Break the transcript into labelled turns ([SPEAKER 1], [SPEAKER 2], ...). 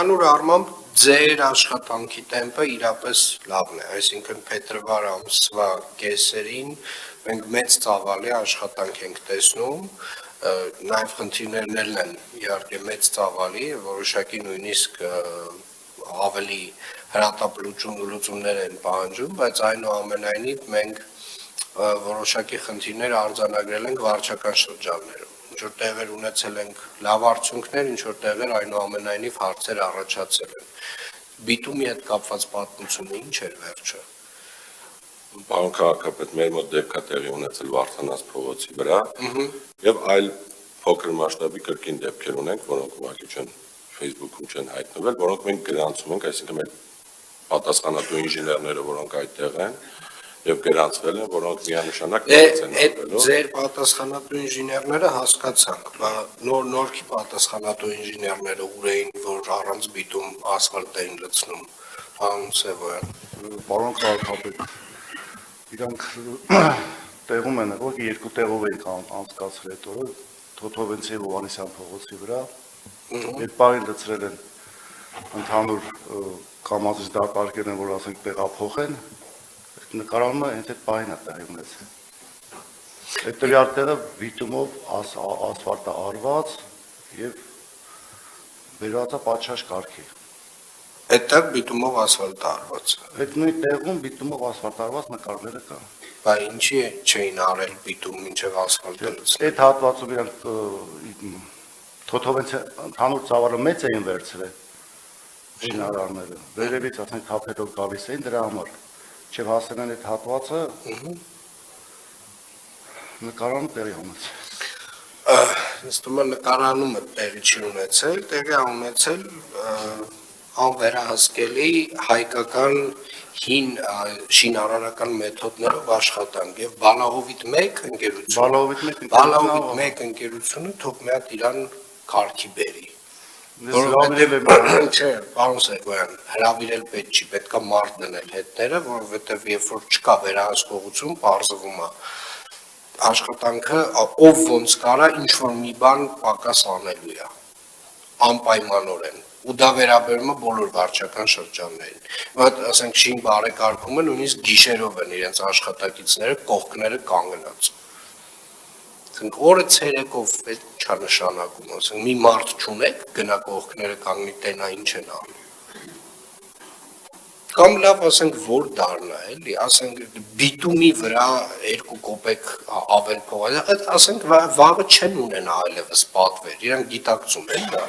[SPEAKER 1] Ընդհանուր առմամբ ձեր աշխատանքի տեմպը իրապես լավն է, այսինքն փետրվար ամսվա կեսերին մենք մեծ ծավալի աշխատանք ենք տեսնում, նաև խնդիրներն են իհարկե մեծ ծավալի, որոշակի նույնիսկ ավելի հրատապլուծումներ են պահանջում, բայց այնուամենայնիվ մենք որոշակի խնդիրներ արձանագրել ենք վարչական շրջաններում, ինչ որ տեղեր ունեցել ենք լավ արդյունքներ, ինչ որ տեղեր այնուամենայնիվ հարցեր առաջացել են։ Բիտումի հետ կապված պատմությունը ինչ էր վերջը։
[SPEAKER 2] Պարոն քաղաքապետ, մեր մոտ դեպք է տեղի ունեցել Վարդանանց փողոցի վրա եւ այլ փոքր մասշտաբի կրկին դեպքեր ունենք, որոնք ուղղակի չեն Facebook-ում չեն հայտնվել, որոնք մենք գրանցում ենք, այսինքն մեր պատասխանատու ինժեներները, որոնք այդտեղ են եւ գրանցվել են, որոնք միանշանակ են
[SPEAKER 1] ապրելու։ Ձեր պատասխանատու ինժեներները հասկացանք, բայց նորքի պատասխանատու ինժեներները ուր էին, որ առանց բիտում ասֆալտ էին լցնում, պարոն Սևոյան։
[SPEAKER 3] Պարոն քաղաքապետ, իրանք տեղում են, որ երկու տեղով ենք անցկացրել այդ օրը, Թոթովենցի եւ Հովհաննիսյան փողոցի վրա, այդ պահին լցրել են ընդհանուր կամազից դատարկել են, որ ասենք տեղափոխեն, նկարահանումը հենց այդ պահին է տեղի ունեցել։ Այդ տվյալ տեղը բիտումով ասֆալտ է արված եւ վերածա պատշաճ կարգի։
[SPEAKER 1] Այդտեղ բիտումով ասֆալտ արված։
[SPEAKER 3] Այդ նույն տեղում բիտումով ասֆալտ արված նկարները կա։
[SPEAKER 1] Բայց ինչի չէին արել բիտում մինչև ասֆալտը լցնել։
[SPEAKER 3] Այդ հատվածում իրանք Թոթովենցի ընդհանուր ծավալը մեծ էին վերցրել շինարարները։ Վերևից ասենք թափերով գալիս էին դրա համար։ Չէ հասել են այդ հատվածը նկարանը տեղի ունեցել։
[SPEAKER 1] Նստում է նկարանումը տեղի չի ունեցել, տեղի է ունեցել անվերահսկելի հայկական հին շինարարական մեթոդներով աշխատանք եւ Բալահովիտ 1 ընկերությունը Բալահովիտ 1 ընկերությունը թող մի հատ իրան կարգի բերի։ Չէ, պարոն Սերգոյան, հրավիրել պետք չի, պետք է մարդ դնել հետները, որովհետև երբ որ չկա վերահսկողություն, պարզվում է աշխատանքը ով ոնց կարա ինչ-որ մի բան պակաս անելու է, անպայմանորեն, ու դա վերաբերում է բոլոր վարչական շրջաններին, բայց ասենք շին բարեկարգումը նույնիսկ գիշերով են իրենց աշխատակիցները կողքները կանգնած, օրը ցերեկով չա նշանակում, ասենք մի մարդ չունեք, գնա կողքները կանգնի տենա ինչ են անում, կամ լավ ասենք որ դառնա էլի, ասենք բիտումի վրա 2 կոպեկ ավել փող, ասենք վաղը չեն ունենա այլևս պատվեր, իրանք գիտակցում են դա։